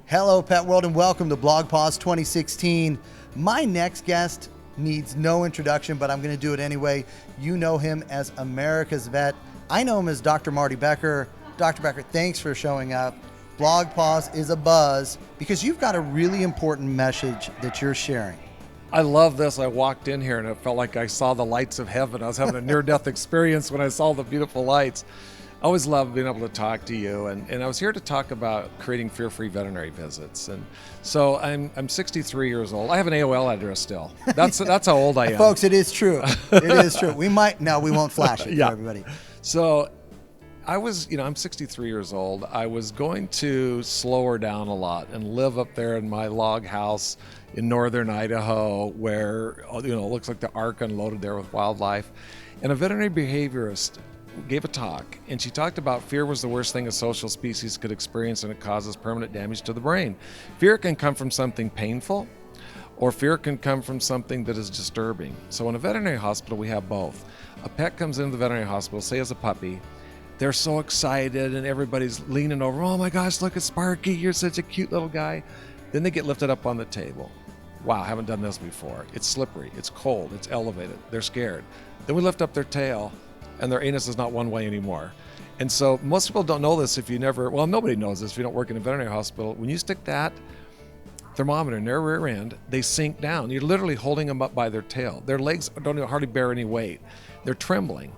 Hello, Pet World, and welcome to BlogPaws 2016. My next guest needs no introduction, but I'm going to do it anyway. You know him as America's vet. I know him as Dr. Marty Becker. Dr. Becker, thanks for showing up. BlogPaws is a buzz because you've got a really important message that you're sharing. I love this. I walked in here and it felt like I saw the lights of heaven. I was having a near-death experience when I saw the beautiful lights. I always love being able to talk to you, and I was here to talk about creating fear-free veterinary visits. And so I'm 63 years old. I have an AOL address still. That's how old I am. Folks, it is true. It is true. We won't flash it for everybody. So I'm 63 years old. I was going to slow her down a lot and live up there in my log house in northern Idaho where, it looks like the ark unloaded there with wildlife. And a veterinary behaviorist gave a talk, and she talked about fear was the worst thing a social species could experience, and it causes permanent damage to the brain. Fear can come from something painful, or fear can come from something that is disturbing. So in a veterinary hospital, we have both. A pet comes into the veterinary hospital, say as a puppy, they're so excited and everybody's leaning over, oh my gosh, look at Sparky, you're such a cute little guy. Then they get lifted up on the table. Wow, haven't done this before. It's slippery, it's cold, it's elevated, they're scared. Then we lift up their tail, and their anus is not one way anymore. And so most people don't know this nobody knows this if you don't work in a veterinary hospital. When you stick that thermometer in their rear end, they sink down. You're literally holding them up by their tail. Their legs don't even hardly bear any weight. They're trembling.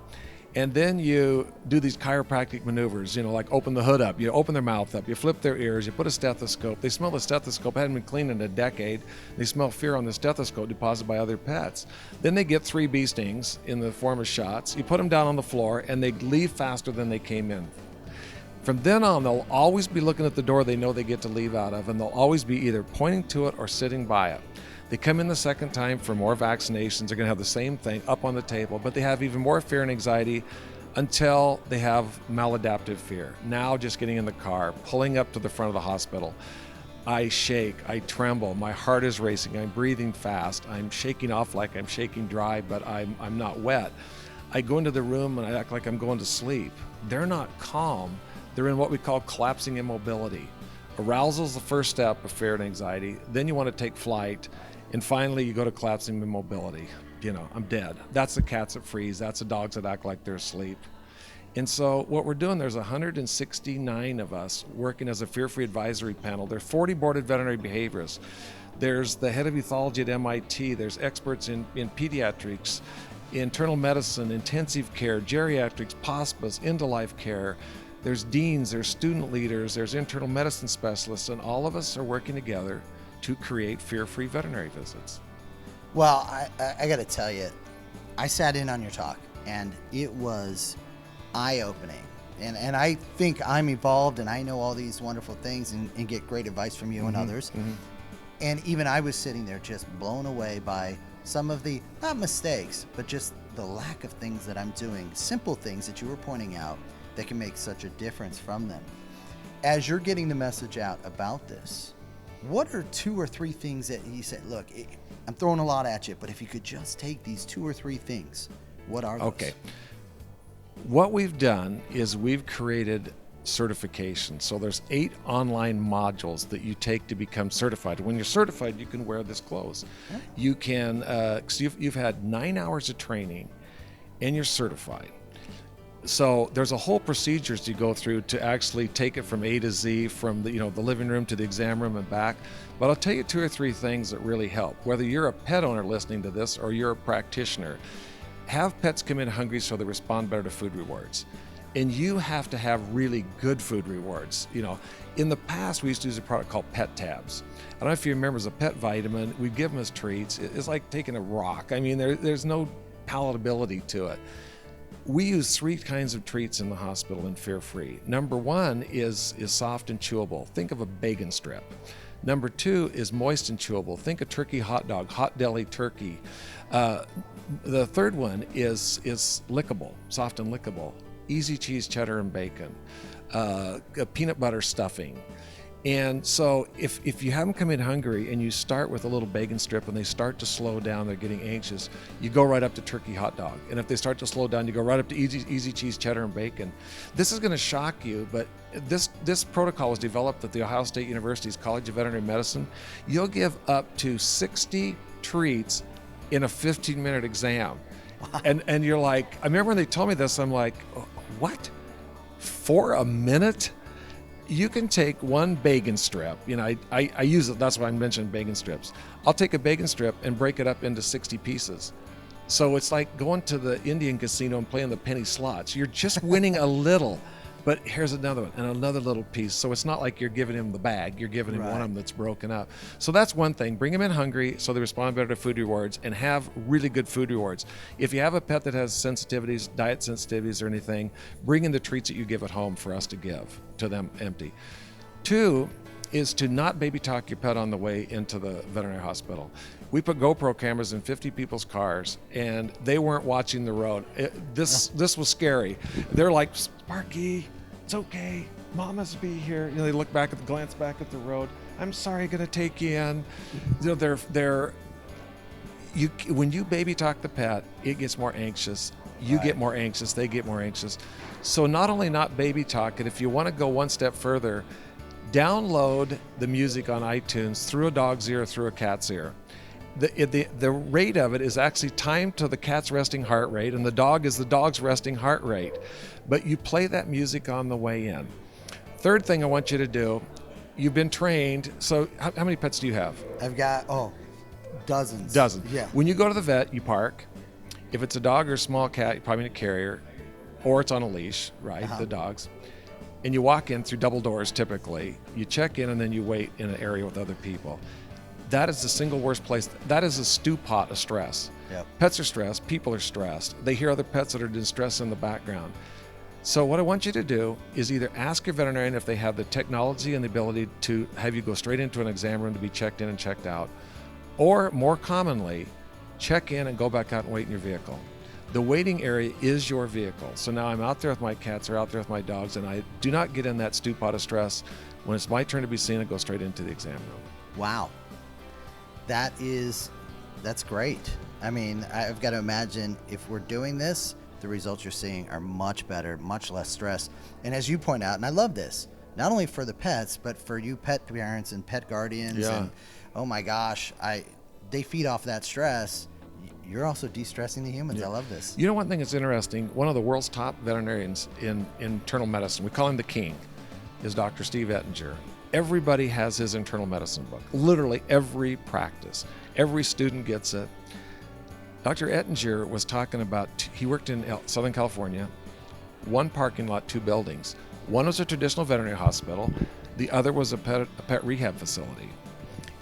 And then you do these chiropractic maneuvers, like open the hood up, you open their mouth up, you flip their ears, you put a stethoscope. They smell the stethoscope, hadn't been cleaned in a decade. They smell fear on the stethoscope deposited by other pets. Then they get 3 bee stings in the form of shots. You put them down on the floor and they leave faster than they came in. From then on, they'll always be looking at the door they know they get to leave out of, and they'll always be either pointing to it or sitting by it. They come in the second time for more vaccinations. They're going to have the same thing up on the table, but they have even more fear and anxiety until they have maladaptive fear. Now just getting in the car, pulling up to the front of the hospital. I shake, I tremble, my heart is racing, I'm breathing fast, I'm shaking off like I'm shaking dry, but I'm not wet. I go into the room and I act like I'm going to sleep. They're not calm. They're in what we call collapsing immobility. Arousal is the first step of fear and anxiety. Then you want to take flight. And finally, you go to collapsing immobility. I'm dead. That's the cats that freeze. That's the dogs that act like they're asleep. And so what we're doing, there's 169 of us working as a fear-free advisory panel. There are 40 boarded veterinary behaviorists. There's the head of ethology at MIT. There's experts in pediatrics, internal medicine, intensive care, geriatrics, hospice, end-of-life care. There's deans, there's student leaders, there's internal medicine specialists, and all of us are working together to create fear-free veterinary visits. Well, I got to tell you, I sat in on your talk, and it was eye-opening. And I think I'm evolved, and I know all these wonderful things and get great advice from you and others. Mm-hmm. And even I was sitting there just blown away by some of the, not mistakes, but just the lack of things that I'm doing, simple things that you were pointing out that can make such a difference from them. As you're getting the message out about this, what are 2 or 3 things that you said, look, I'm throwing a lot at you, but if you could just take these 2 or 3 things, what are those? Okay. What we've done is we've created certification. So there's 8 online modules that you take to become certified. When you're certified, you can wear this clothes. Yeah. You can, so you've had 9 hours of training and you're certified. So there's a whole procedures you go through to actually take it from A to Z, from the living room to the exam room and back. But I'll tell you 2 or 3 things that really help. Whether you're a pet owner listening to this or you're a practitioner, have pets come in hungry so they respond better to food rewards. And you have to have really good food rewards. In the past, we used to use a product called Pet Tabs. I don't know if you remember, as a pet vitamin, we'd give them as treats. It's like taking a rock. I mean, there's no palatability to it. We use 3 kinds of treats in the hospital in Fear Free. Number 1 is soft and chewable. Think of a bacon strip. Number 2 is moist and chewable. Think a turkey hot dog, hot deli turkey. The third one is lickable, soft and lickable. Easy cheese, cheddar, and bacon. Peanut butter stuffing. And so if you have them come in hungry and you start with a little bacon strip and they start to slow down, they're getting anxious, you go right up to turkey hot dog. And if they start to slow down, you go right up to easy cheese, cheddar, and bacon. This is going to shock you, but this protocol was developed at the Ohio State University's College of Veterinary Medicine. You'll give up to 60 treats in a 15-minute exam. Wow. And you're like, I remember when they told me this, I'm like, what? For a minute? You can take one bacon strip. You know, I use it. That's why I mentioned bacon strips. I'll take a bacon strip and break it up into 60 pieces. So it's like going to the Indian casino and playing the penny slots. You're just winning a little, but here's another one and another little piece. So it's not like you're giving him the bag. You're giving him one of them that's broken up. So that's one thing. Bring them in hungry so they respond better to food rewards, and have really good food rewards. If you have a pet that has sensitivities, diet sensitivities or anything, bring in the treats that you give at home for us to give to them empty. 2 is to not baby talk your pet on the way into the veterinary hospital. We put GoPro cameras in 50 people's cars, and they weren't watching the road. This was scary. They're like, Sparky, it's okay. Mama's be here. You know, they look back glance back at the road. I'm sorry, gonna take you in. You know, when you baby talk the pet, it gets more anxious. You get more anxious. They get more anxious. So not only not baby talk it, if you want to go one step further, download the music on iTunes through a dog's ear, through a cat's ear. The rate of it is actually timed to the cat's resting heart rate, and the dog is the dog's resting heart rate. But you play that music on the way in. Third thing I want you to do, you've been trained. So how many pets do you have? I've got, dozens. Dozens. Yeah. When you go to the vet, you park. If it's a dog or a small cat, you probably need a carrier, or it's on a leash, right? The dogs. And you walk in through double doors typically. You check in and then you wait in an area with other people. That is the single worst place. That is a stew pot of stress. Yep. Pets are stressed. People are stressed. They hear other pets that are distressed in the background. So what I want you to do is either ask your veterinarian if they have the technology and the ability to have you go straight into an exam room to be checked in and checked out, or more commonly, check in and go back out and wait in your vehicle. The waiting area is your vehicle. So now I'm out there with my cats or out there with my dogs, and I do not get in that stew pot of stress. When it's my turn to be seen, I go straight into the exam room. Wow. That's great. I mean, I've got to imagine if we're doing this, the results you're seeing are much better, much less stress. And as you point out, and I love this, not only for the pets, but for you pet parents and pet guardians. Yeah. And oh my gosh, they feed off that stress. You're also de-stressing the humans. Yeah. I love this. You know, one thing that's interesting, one of the world's top veterinarians in internal medicine, we call him the king, is Dr. Steve Ettinger. Everybody has his internal medicine book. Literally every practice. Every student gets it. Dr. Ettinger was talking about, he worked in Southern California, one parking lot, 2 buildings. One was a traditional veterinary hospital. The other was a pet rehab facility.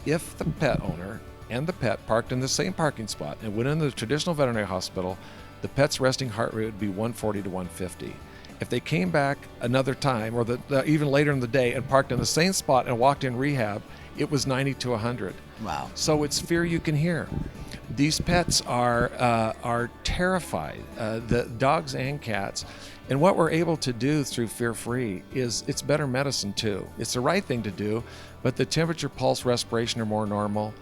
If the pet owner and the pet parked in the same parking spot and went into the traditional veterinary hospital, the pet's resting heart rate would be 140 to 150. If they came back another time, or even later in the day, and parked in the same spot and walked in rehab, it was 90 to 100. Wow. So it's fear you can hear. These pets are terrified, the dogs and cats. And what we're able to do through Fear Free is it's better medicine too. It's the right thing to do, but the temperature, pulse, respiration are more normal.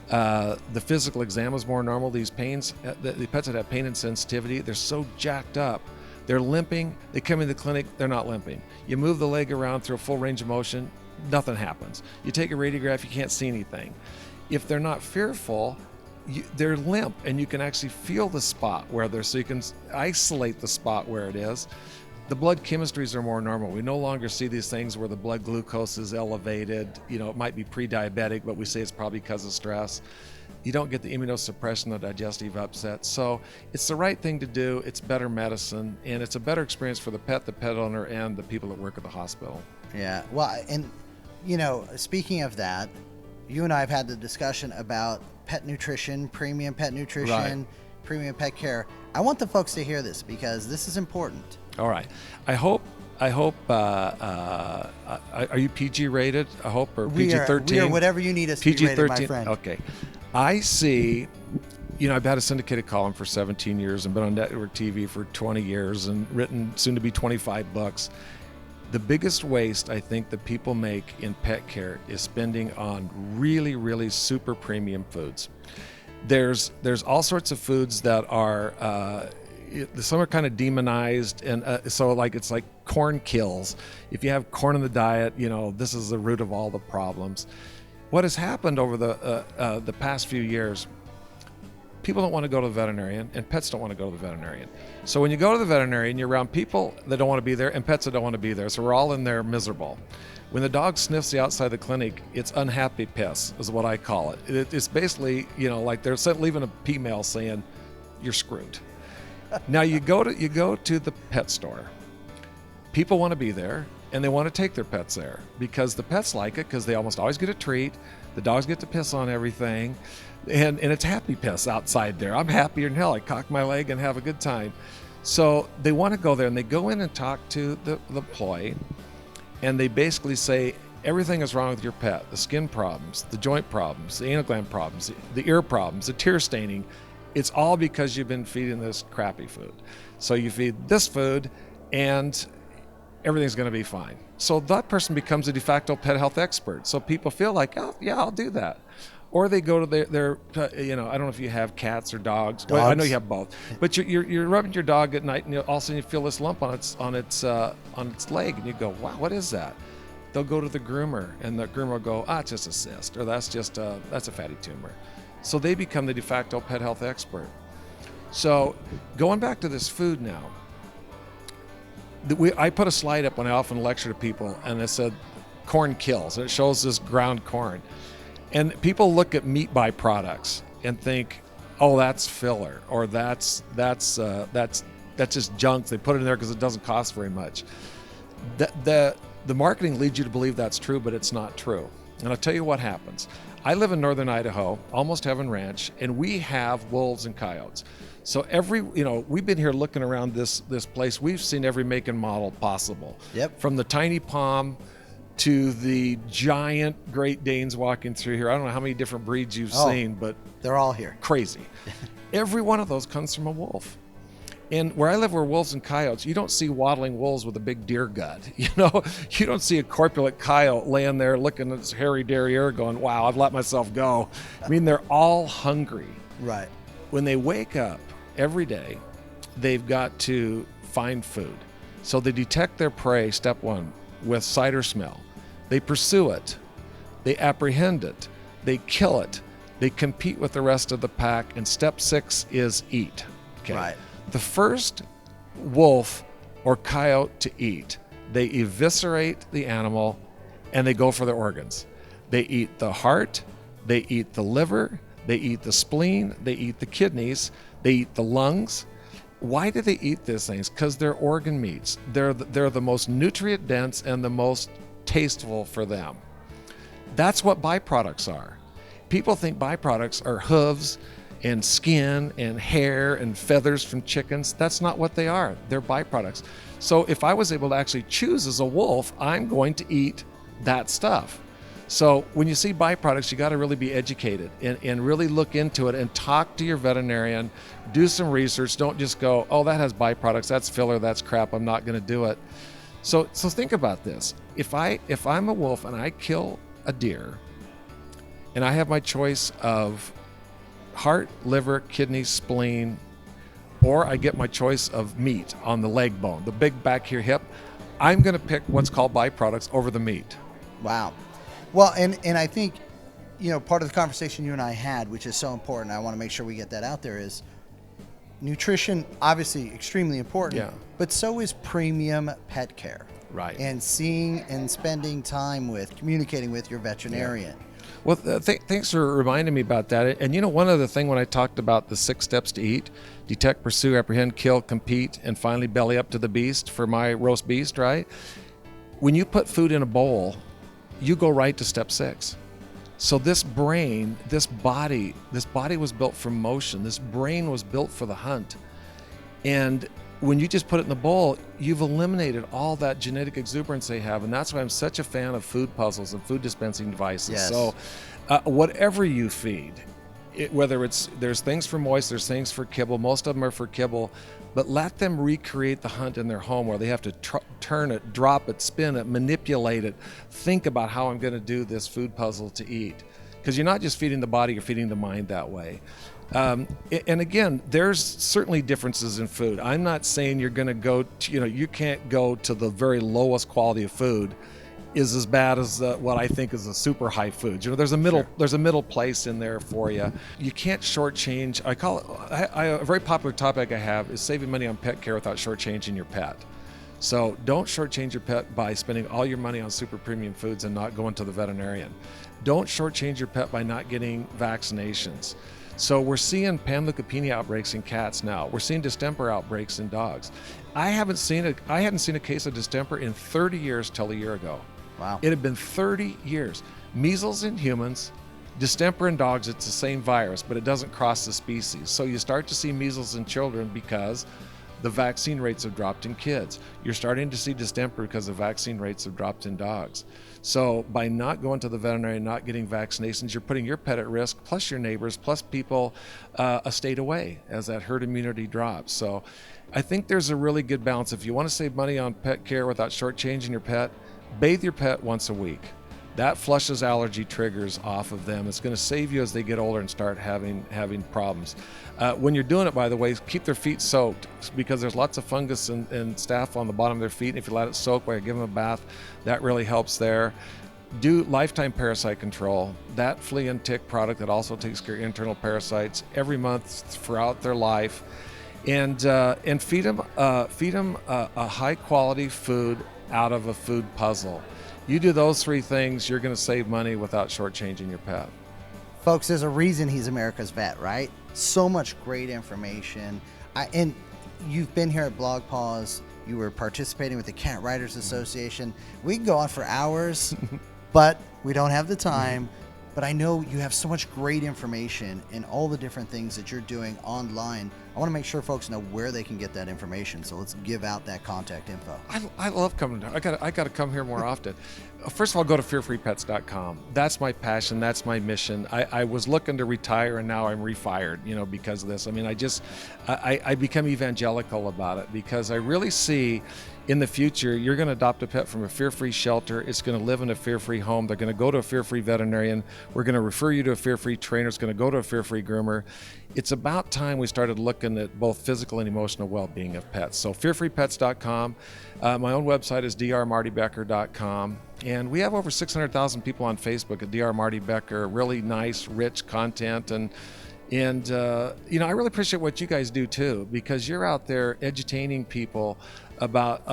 The physical exam is more normal. These pains, the pets that have pain and sensitivity, they're so jacked up. They're limping. They come into the clinic, they're not limping. You move the leg around through a full range of motion, nothing happens. You take a radiograph, you can't see anything. If they're not fearful, they're limp, and you can actually feel the spot where they're, so you can isolate the spot where it is. The blood chemistries are more normal. We no longer see these things where the blood glucose is elevated. You know, it might be pre-diabetic, but we say it's probably because of stress. You don't get the immunosuppression, the digestive upset. So it's the right thing to do. It's better medicine, and it's a better experience for the pet owner, and the people that work at the hospital. Yeah. Well, and you know, speaking of that, you and I have had the discussion about pet nutrition, premium pet nutrition, Right. premium pet care. I want the folks to hear this because this is important. All right. I hope. Are you PG rated? I hope, or PG-13? We are whatever you need us to be rated, my friend. Okay. I see. You know, I've had a syndicated column for 17 years and been on network TV for 20 years and written soon to be 25 books. The biggest waste I think that people make in pet care is spending on really, really super premium foods. There's all sorts of foods that are, some are kind of demonized, and so like it's like corn kills. If you have corn in the diet, this is the root of all the problems. What has happened over the past few years, people don't want to go to the veterinarian, and pets don't want to go to the veterinarian. So when you go to the veterinarian, you're around people that don't want to be there and pets that don't want to be there. So we're all in there miserable. When the dog sniffs the outside of the clinic, it's unhappy piss, is what I call it. It's basically, like they're leaving a pee mail saying, you're screwed. Now you go to the pet store. People want to be there, and they want to take their pets there because the pets like it, because they almost always get a treat. The dogs get to piss on everything, and it's happy piss outside there. I'm happier than hell. I cock my leg and have a good time. So they want to go there, and they go in and talk to the employee, and they basically say everything is wrong with your pet: the skin problems, the joint problems, the anal gland problems, the ear problems, the tear staining. It's all because you've been feeding this crappy food. So you feed this food, and everything's going to be fine. So that person becomes a de facto pet health expert. So people feel like, oh, yeah, I'll do that. Or they go to their I don't know if you have cats or dogs. Well, I know you have both. But you're rubbing your dog at night, and all of a sudden you feel this lump on its leg, and you go, wow, what is that? They'll go to the groomer, and the groomer will go, it's just a cyst, or that's a fatty tumor. So they become the de facto pet health expert. So going back to this food now, I put a slide up when I often lecture to people, and it said corn kills, and it shows this ground corn. And people look at meat byproducts and think, oh, that's filler, or that's just junk. They put it in there because it doesn't cost very much. The marketing leads you to believe that's true, but it's not true. And I'll tell you what happens. I live in northern Idaho, almost Heaven Ranch, and we have wolves and coyotes. So we've been here looking around this place. We've seen every make and model possible. Yep. From the tiny pom to the giant Great Danes walking through here. I don't know how many different breeds you've seen, but they're all here. Crazy. Every one of those comes from a wolf. And where I live, where wolves and coyotes, you don't see waddling wolves with a big deer gut. You don't see a corpulent coyote laying there looking at his hairy derriere going, wow, I've let myself go. I mean, they're all hungry. Right. When they wake up every day, they've got to find food. So they detect their prey, step one, with sight or smell. They pursue it. They apprehend it. They kill it. They compete with the rest of the pack. And step 6 is eat. Okay. Right. The first wolf or coyote to eat, they eviscerate the animal and they go for their organs. They eat the heart, they eat the liver, they eat the spleen, they eat the kidneys, they eat the lungs. Why do they eat these things? Because they're organ meats. They're the most nutrient dense and the most tasteful for them. That's what byproducts are. People think byproducts are hooves and skin and hair and feathers from chickens. That's not what they are. They're byproducts. So if I was able to actually choose as a wolf, I'm going to eat that stuff. So when you see byproducts, you got to really be educated and really look into it and talk to your veterinarian, do some research. Don't just go, oh, that has byproducts, that's filler, that's crap, I'm not going to do it. So think about this. If I'm a wolf and I kill a deer and I have my choice of heart, liver, kidney, spleen, or I get my choice of meat on the leg bone, the big back here hip, I'm going to pick what's called byproducts over the meat. Wow. Well, and I think, part of the conversation you and I had, which is so important, I want to make sure we get that out there, is nutrition, obviously extremely important, but so is premium pet care. Right. And seeing and spending time with, communicating with your veterinarian. Yeah. Well, thanks for reminding me about that. And one other thing when I talked about the 6 steps to eat: detect, pursue, apprehend, kill, compete, and finally belly up to the beast for my roast beast, right? When you put food in a bowl, you go right to step 6. So this brain, this body was built for motion. This brain was built for the hunt. And when you just put it in the bowl, you've eliminated all that genetic exuberance they have. And that's why I'm such a fan of food puzzles and food dispensing devices. Yes. So whatever you feed, whether there's things for moist, there's things for kibble. Most of them are for kibble, but let them recreate the hunt in their home where they have to turn it, drop it, spin it, manipulate it, think about how I'm going to do this food puzzle to eat. Because you're not just feeding the body, you're feeding the mind that way. And again, there's certainly differences in food. I'm not saying you're going to go to, you can't go to the very lowest quality of food is as bad as what I think is a super high food. There's a middle place in there for you. You can't shortchange. I call it a very popular topic I have is saving money on pet care without shortchanging your pet. So don't shortchange your pet by spending all your money on super premium foods and not going to the veterinarian. Don't shortchange your pet by not getting vaccinations. So we're seeing panleukopenia outbreaks in cats now. We're seeing distemper outbreaks in dogs. I hadn't seen a case of distemper in 30 years till a year ago. Wow. It had been 30 years. Measles in humans, distemper in dogs, it's the same virus, but it doesn't cross the species. So you start to see measles in children because the vaccine rates have dropped in kids. You're starting to see distemper because the vaccine rates have dropped in dogs. So by not going to the veterinary and not getting vaccinations, you're putting your pet at risk, plus your neighbors, plus people a state away as that herd immunity drops. So I think there's a really good balance. If you want to save money on pet care without shortchanging your pet, bathe your pet once a week. That flushes allergy triggers off of them. It's going to save you as they get older and start having problems. When you're doing it, by the way, keep their feet soaked because there's lots of fungus and staph on the bottom of their feet. And if you let it soak while you give them a bath, that really helps there. Do lifetime parasite control. That flea and tick product that also takes care of internal parasites every month throughout their life. And feed them a high quality food out of a food puzzle. You do those three things, you're going to save money without shortchanging your pet. Folks, there's a reason he's America's vet, right? So much great information. And you've been here at BlogPaws. You were participating with the Cat Writers Association. We can go on for hours, but we don't have the time. But I know you have so much great information in all the different things that you're doing online. I want to make sure folks know where they can get that information. So let's give out that contact info. I love coming. I got to come here more often. First of all, go to fearfreepets.com. That's my passion. That's my mission. I was looking to retire and now I'm refired, because of this. I mean, I become evangelical about it because I really see in the future, you're going to adopt a pet from a fear-free shelter. It's going to live in a fear-free home. They're going to go to a fear-free veterinarian. We're going to refer you to a fear-free trainer. It's going to go to a fear-free groomer. It's about time we started looking at both physical and emotional well-being of pets. So fearfreepets.com. My own website is drmartybecker.com. And we have over 600,000 people on Facebook at Dr. Marty Becker. Really nice, rich content. And I really appreciate what you guys do too, because you're out there edutaining people about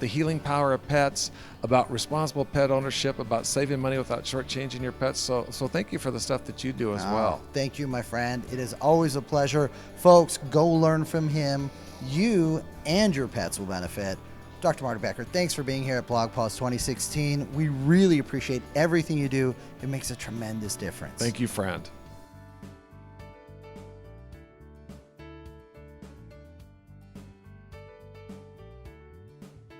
the healing power of pets, about responsible pet ownership, about saving money without shortchanging your pets. So thank you for the stuff that you do as well. Thank you, my friend. It is always a pleasure. Folks, go learn from him. You and your pets will benefit. Dr. Marty Becker, thanks for being here at BlogPaws 2016. We really appreciate everything you do. It makes a tremendous difference. Thank you, friend.